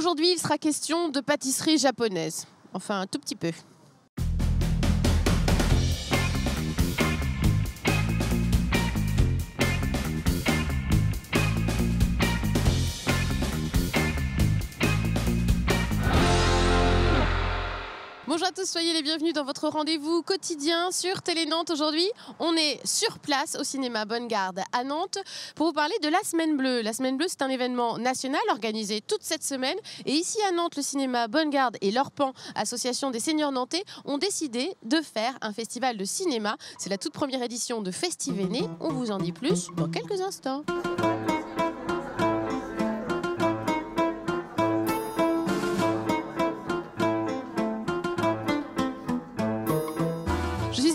Aujourd'hui, il sera question de pâtisserie japonaise. Enfin, un tout petit peu. Bonjour à tous, soyez les bienvenus dans votre rendez-vous quotidien sur Télé Nantes. Aujourd'hui, on est sur place au cinéma Bonne Garde à Nantes pour vous parler de la Semaine Bleue. La Semaine Bleue, c'est un événement national organisé toute cette semaine. Et ici à Nantes, le cinéma Bonne Garde et l'Orpan, association des seniors nantais, ont décidé de faire un festival de cinéma. C'est la toute première édition de Festivéné. On vous en dit plus dans quelques instants.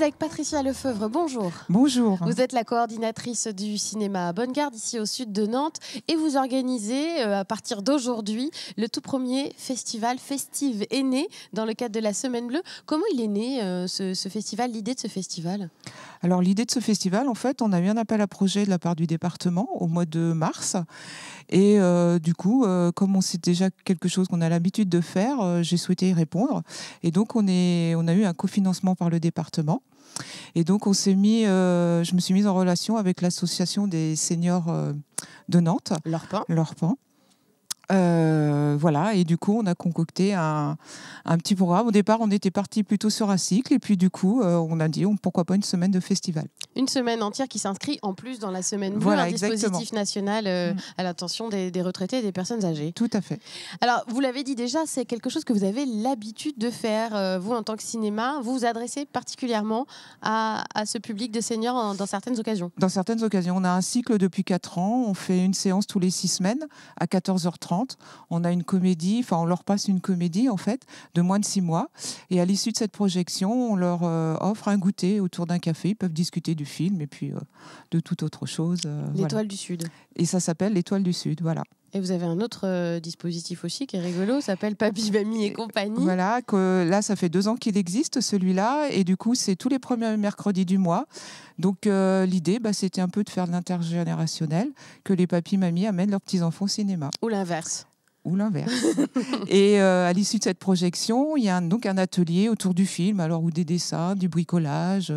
Avec Patricia Lefeuvre, bonjour. Bonjour. Vous êtes la coordinatrice du cinéma Bonne Garde ici au sud de Nantes et vous organisez à partir d'aujourd'hui le tout premier festival Festivéné dans le cadre de la Semaine Bleue. Comment il est né ce festival, l'idée de ce festival? Alors l'idée de ce festival, en fait, on a eu un appel à projet de la part du département au mois de mars et du coup, comme on sait déjà quelque chose qu'on a l'habitude de faire, j'ai souhaité y répondre et donc on a eu un cofinancement par le département. Et donc, je me suis mise en relation avec l'association des seniors de Nantes, l'Orpan. Voilà, et du coup, on a concocté un petit programme. Au départ, on était parti plutôt sur un cycle, et puis du coup, on a dit pourquoi pas une semaine de festival. Une semaine entière qui s'inscrit en plus dans la Semaine Bleue, voilà, un dispositif national à l'attention des retraités et des personnes âgées. Tout à fait. Alors, vous l'avez dit déjà, c'est quelque chose que vous avez l'habitude de faire. Vous, en tant que cinéma, vous vous adressez particulièrement à ce public de seniors dans certaines occasions. Dans certaines occasions. On a un cycle depuis 4 ans. On fait une séance tous les 6 semaines à 14h30. On a une comédie, on leur passe une comédie en fait de moins de 6 mois et à l'issue de cette projection on leur offre un goûter autour d'un café. Ils peuvent discuter du film et puis de toute autre chose. L'Étoile du Sud. Et ça s'appelle l'Étoile du Sud, voilà. Et vous avez un autre dispositif aussi qui est rigolo, ça s'appelle Papy, Mamie et compagnie. Voilà, là ça fait 2 ans qu'il existe celui-là et du coup c'est tous les premiers mercredis du mois. Donc l'idée c'était un peu de faire de l'intergénérationnel, que les papis, mamies amènent leurs petits-enfants au cinéma. Ou l'inverse. Et à l'issue de cette projection, il y a donc un atelier autour du film, ou des dessins, du bricolage,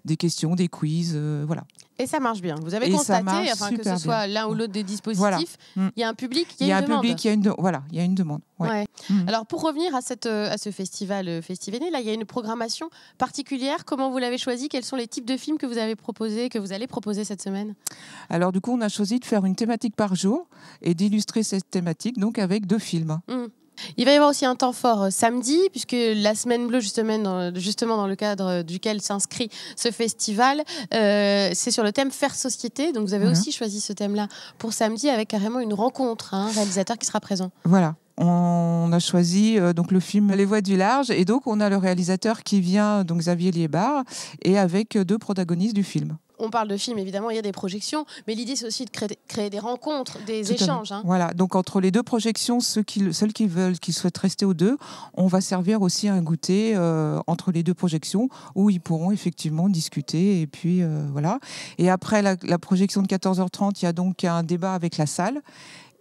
des questions, des quiz, voilà. Et ça marche bien. Vous avez constaté, que ce soit l'un ou l'autre des dispositifs, voilà. Il y a un public, il y a une demande. Il y a une demande. Ouais. Ouais. Alors pour revenir à ce festival Festivéné, là il y a une programmation particulière. Comment vous l'avez choisi? Quels sont les types de films que vous avez proposés, que vous allez proposer cette semaine? Alors du coup, on a choisi de faire une thématique par jour et d'illustrer cette thématique donc avec 2 films. Il va y avoir aussi un temps fort samedi, puisque la Semaine Bleue, justement dans le cadre duquel s'inscrit ce festival, c'est sur le thème Faire Société. Donc vous avez aussi choisi ce thème-là pour samedi avec carrément une rencontre, un réalisateur qui sera présent. Voilà. On a choisi donc le film Les Voix du Large et donc on a le réalisateur qui vient, donc Xavier Liébard, et avec 2 protagonistes du film. On parle de film, évidemment, il y a des projections, mais l'idée, c'est aussi de créer des rencontres, des échanges. Voilà, donc entre les 2 projections, ceux qui souhaitent rester aux 2, on va servir aussi un goûter entre les 2 projections où ils pourront effectivement discuter. Et puis voilà. Et après la projection de 14h30, il y a donc un débat avec la salle.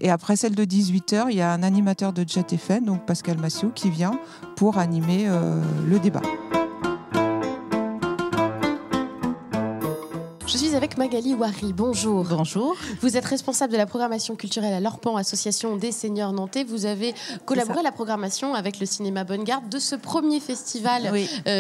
Et après celle de 18h, il y a un animateur de Jet FM, donc Pascal Massiot, qui vient pour animer le débat. Je suis avec Magali Ouari. Bonjour. Bonjour. Vous êtes responsable de la programmation culturelle à l'Orpan, association des seniors nantais. Vous avez collaboré à la programmation avec le cinéma Bonne Garde de ce premier festival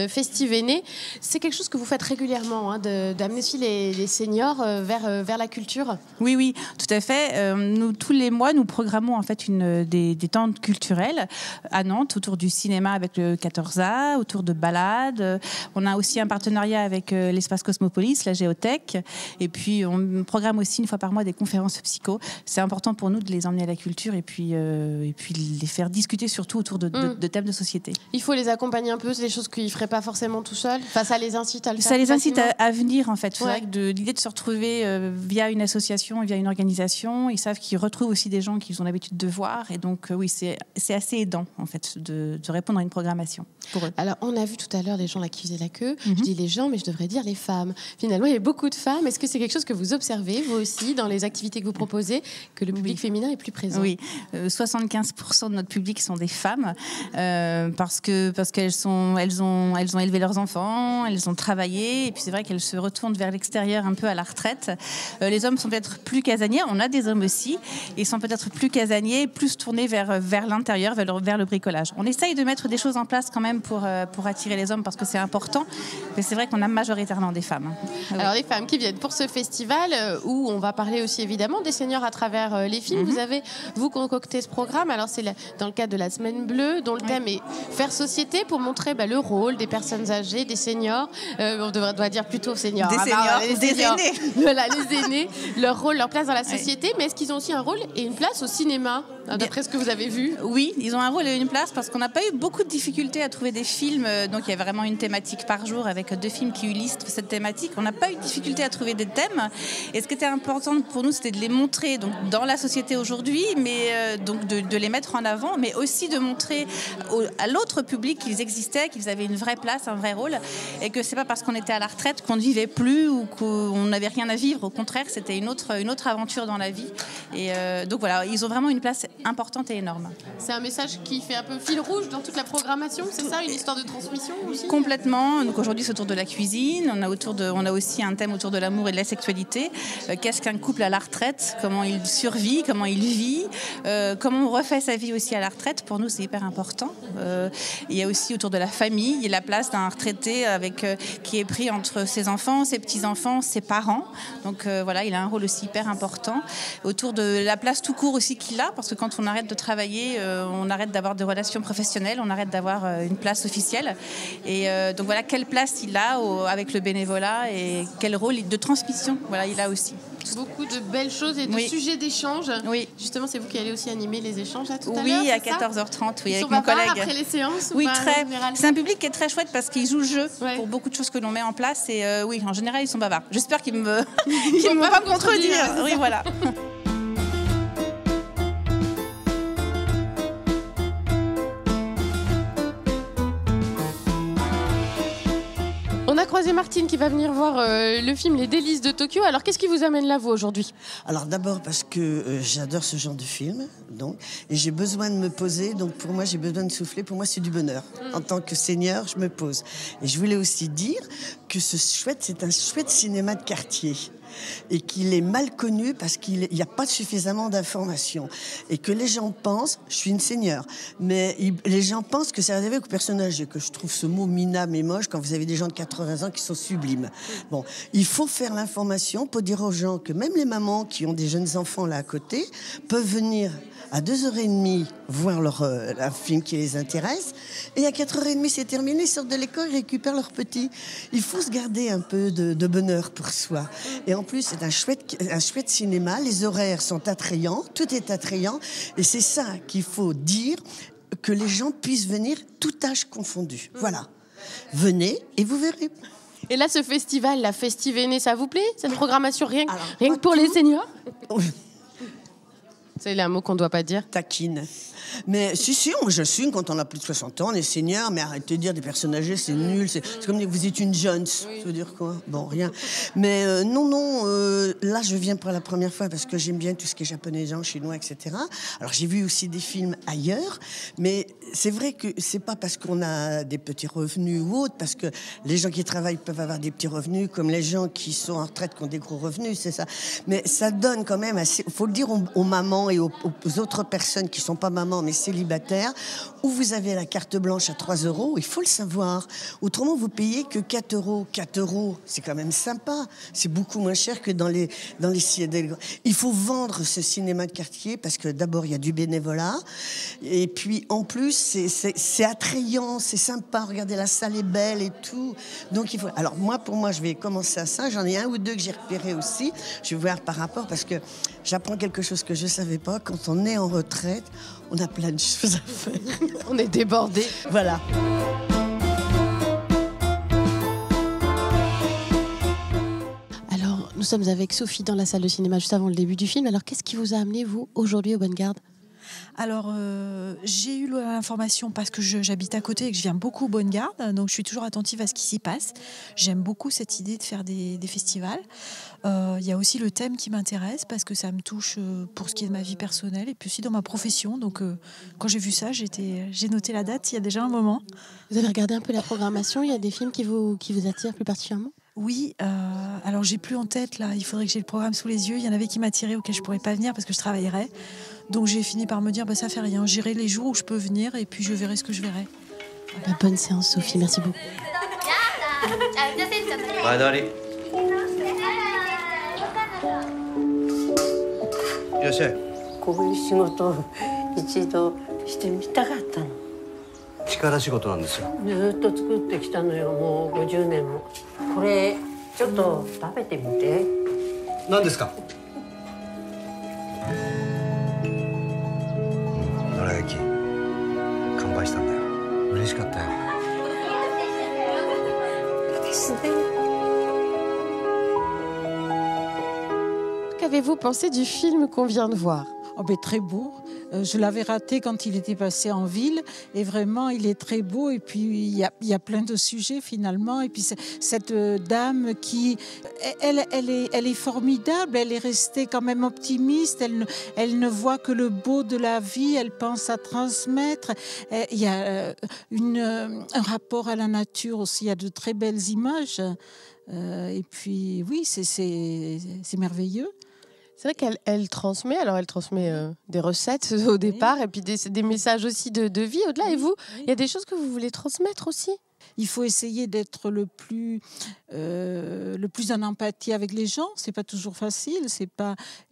Festivéné. C'est quelque chose que vous faites régulièrement, d'amener aussi les seniors vers la culture. Oui, tout à fait. Nous, tous les mois, nous programmons en fait des temps culturels à Nantes autour du cinéma avec le 14A, autour de balades. On a aussi un partenariat avec l'espace Cosmopolis, la Géothèque. Et puis, on programme aussi une fois par mois des conférences psycho. C'est important pour nous de les emmener à la culture et puis les faire discuter surtout autour de thèmes de société. Il faut les accompagner un peu, c'est des choses qu'ils ne feraient pas forcément tout seuls. Enfin, ça les incite à le faire. Ça les incite à venir, en fait. C'est vrai que l'idée de se retrouver via une association, via une organisation, ils savent qu'ils retrouvent aussi des gens qu'ils ont l'habitude de voir. Et donc, oui, c'est assez aidant, en fait, de répondre à une programmation pour eux. Alors, on a vu tout à l'heure les gens là qui faisaient la queue. Je dis les gens, mais je devrais dire les femmes. Finalement, il y a beaucoup de de femmes. Est-ce que c'est quelque chose que vous observez, vous aussi, dans les activités que vous proposez, que le public féminin est plus présent? Oui, 75% de notre public sont des femmes, parce qu'elles ont élevé leurs enfants, elles ont travaillé, et puis c'est vrai qu'elles se retournent vers l'extérieur un peu à la retraite. Les hommes sont peut-être plus casaniers, on a des hommes aussi, ils sont peut-être plus casaniers, plus tournés vers l'intérieur, vers le bricolage. On essaye de mettre des choses en place quand même pour attirer les hommes, parce que c'est important, mais c'est vrai qu'on a majoritairement des femmes. Oui. Alors les femmes qui viennent pour ce festival, où on va parler aussi évidemment des seniors à travers les films, vous concoctez ce programme, alors c'est dans le cadre de la Semaine Bleue, dont le thème est faire société, pour montrer le rôle des personnes âgées, des seniors, on doit dire plutôt seniors. Des aînés. Voilà, les aînés, leur rôle, leur place dans la société, mais est-ce qu'ils ont aussi un rôle et une place au cinéma, d'après ce que vous avez vu? Oui, ils ont un rôle et une place, parce qu'on n'a pas eu beaucoup de difficultés à trouver des films, donc il y a vraiment une thématique par jour avec 2 films qui illustrent cette thématique. On n'a pas eu de difficulté à trouver des thèmes, et ce qui était important pour nous, c'était de les montrer donc, dans la société aujourd'hui, mais donc de les mettre en avant, mais aussi de montrer à l'autre public qu'ils existaient, qu'ils avaient une vraie place, un vrai rôle, et que c'est pas parce qu'on était à la retraite qu'on ne vivait plus ou qu'on n'avait rien à vivre. Au contraire, c'était une autre aventure dans la vie. Et donc voilà, ils ont vraiment une place importante et énorme. C'est un message qui fait un peu fil rouge dans toute la programmation, c'est ça, une histoire de transmission aussi? Complètement. Donc aujourd'hui, c'est autour de la cuisine. On a aussi un thème autour de l'amour et de la sexualité. Qu'est-ce qu'un couple à la retraite? Comment il survit? Comment il vit? Comment on refait sa vie aussi à la retraite? Pour nous, c'est hyper important. Il y a aussi autour de la famille, il y a la place d'un retraité qui est pris entre ses enfants, ses petits-enfants, ses parents. Donc voilà, il a un rôle aussi hyper important. Autour de la place tout court aussi qu'il a, parce que quand on arrête de travailler, on arrête d'avoir des relations professionnelles, on arrête d'avoir une place officielle. Et donc voilà, quelle place il a avec le bénévolat et quel rôle de transmission il a aussi. Beaucoup de belles choses et de sujets d'échange. Oui. Justement, c'est vous qui allez aussi animer les échanges tout à l'heure. Oui, à 14h30, Ils avec sont mon collègue. Après les séances Oui, ou pas, très. en général? C'est un public qui est très chouette parce qu'il joue le jeu pour beaucoup de choses que l'on met en place. Et oui, en général, ils sont bavards. J'espère qu'ils ne vont pas me contredire. Oui, voilà. On a croisé Martine qui va venir voir le film Les Délices de Tokyo. Alors, qu'est-ce qui vous amène là, vous, aujourd'hui? Alors d'abord parce que j'adore ce genre de film, et j'ai besoin de me poser. Donc pour moi, j'ai besoin de souffler. Pour moi, c'est du bonheur. En tant que senior, je me pose. Et je voulais aussi dire que c'est un chouette cinéma de quartier. Et qu'il est mal connu parce qu'il n'y a pas suffisamment d'informations. Et que les gens pensent, je suis une senior, mais les gens pensent que c'est réservé aux personnes âgées, que je trouve ce mot minable et moche quand vous avez des gens de 80 ans qui sont sublimes. Bon, il faut faire l'information pour dire aux gens que même les mamans qui ont des jeunes enfants là à côté peuvent venir à 2h30 voir un film qui les intéresse, et à 4h30 c'est terminé, ils sortent de l'école, ils récupèrent leurs petits. Il faut se garder un peu de bonheur pour soi. Et en plus, c'est un chouette cinéma, les horaires sont attrayants, tout est attrayant, et c'est ça qu'il faut dire, que les gens puissent venir, tout âge confondu. Voilà. Venez et vous verrez. Et là, ce festival, la Festivéné, ça vous plaît? Cette programmation, rien que pour les seniors? C'est un mot qu'on ne doit pas dire. Taquine. Mais si, moi j'assume, quand on a plus de 60 ans, on est senior, mais arrêtez de dire des personnes âgées, c'est nul, c'est comme dire que vous êtes une Jones. Oui. Ça veut dire quoi? Bon, rien. Mais là je viens pour la première fois parce que j'aime bien tout ce qui est japonais, chinois, etc. Alors j'ai vu aussi des films ailleurs, mais c'est vrai que c'est pas parce qu'on a des petits revenus ou autre, parce que les gens qui travaillent peuvent avoir des petits revenus, comme les gens qui sont en retraite qui ont des gros revenus, c'est ça. Mais ça donne quand même assez, faut le dire aux mamans et aux autres personnes qui sont pas mamans, mais célibataires, où vous avez la carte blanche à 3 €, il faut le savoir. Autrement, vous payez que 4 €. 4 €, c'est quand même sympa. C'est beaucoup moins cher que dans les Il faut vendre ce cinéma de quartier parce que d'abord, il y a du bénévolat. Et puis, en plus, c'est attrayant, c'est sympa. Regardez, la salle est belle et tout. Donc, il faut... Alors, pour moi, je vais commencer à ça. J'en ai un ou deux que j'ai repérés aussi. Je vais voir par rapport parce que j'apprends quelque chose que je ne savais pas. Quand on est en retraite, on a plein de choses à faire. On est débordés. Voilà. Nous sommes avec Sophie dans la salle de cinéma juste avant le début du film. Alors, qu'est-ce qui vous a amené, vous, aujourd'hui, au Bonne Garde? Alors, j'ai eu l'information parce que j'habite à côté et que je viens beaucoup au Bonne-Garde, donc je suis toujours attentive à ce qui s'y passe. J'aime beaucoup cette idée de faire des festivals. Il y a aussi le thème qui m'intéresse parce que ça me touche pour ce qui est de ma vie personnelle et puis aussi dans ma profession. Donc, quand j'ai vu ça, j'ai noté la date il y a déjà un moment. Vous avez regardé un peu la programmation? Il y a des films qui vous attirent plus particulièrement? Oui, alors j'ai plus en tête là, il faudrait que j'ai le programme sous les yeux. Il y en avait qui m'attiraient auxquels je pourrais pas venir parce que je travaillerais. Donc j'ai fini par me dire ça fait rien, j'irai les jours où je peux venir et puis je verrai ce que je verrai. Bonne séance Sophie, merci beaucoup. 前通りいらっしゃい。こういう仕事を一度してみたかったの。力仕事なんですよ。ずっと作ってきたのよ、もう50年も。これちょっと食べてみて。何ですか？どら焼き完売したんだよ。嬉しかったよ。ですね。Qu'avez-vous pensé du film qu'on vient de voir? Oh ben, très beau. Je l'avais raté quand il était passé en ville et vraiment il est très beau et puis il y a plein de sujets finalement et puis cette dame qui elle est formidable, elle est restée quand même optimiste, elle ne voit que le beau de la vie, elle pense à transmettre. Il y a un rapport à la nature aussi, il y a de très belles images et puis oui c'est merveilleux. C'est vrai qu'elle transmet, des recettes au départ et puis des messages aussi de vie au-delà. Et vous, il y a des choses que vous voulez transmettre aussi? Il faut essayer d'être le plus en empathie avec les gens. C'est pas toujours facile,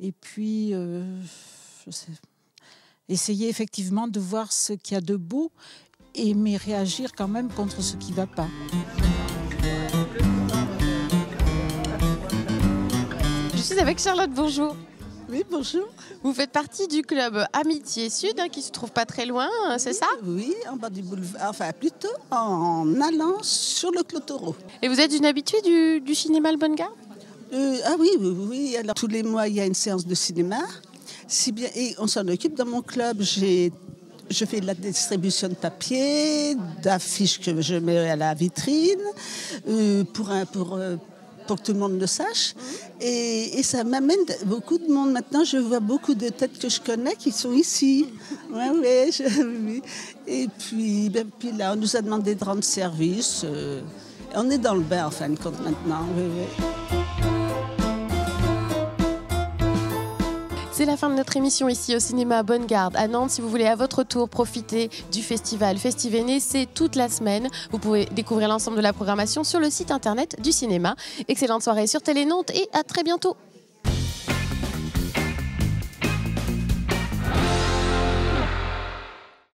et puis essayer effectivement de voir ce qu'il y a de beau, mais réagir quand même contre ce qui va pas. Je suis avec Charlotte, bonjour. Oui, bonjour. Vous faites partie du club Amitié Sud, qui se trouve pas très loin, c'est ça? Oui, en bas du boulevard, enfin plutôt en allant sur le Clotoro. Et vous êtes une habituée du cinéma Le Bonne-Garde? Ah oui. Alors, tous les mois, il y a une séance de cinéma. Si bien, et on s'en occupe dans mon club. Je fais de la distribution de papier, d'affiches que je mets à la vitrine, pour que tout le monde le sache. Et ça m'amène beaucoup de monde. Maintenant, je vois beaucoup de têtes que je connais qui sont ici. Oui. Et puis là, on nous a demandé de rendre service. On est dans le bain, en fin de compte, maintenant. Oui. C'est la fin de notre émission ici au cinéma Bonne-Garde à Nantes. Si vous voulez à votre tour profiter du festival Festivéné, c'est toute la semaine. Vous pouvez découvrir l'ensemble de la programmation sur le site internet du cinéma. Excellente soirée sur Télé Nantes et à très bientôt.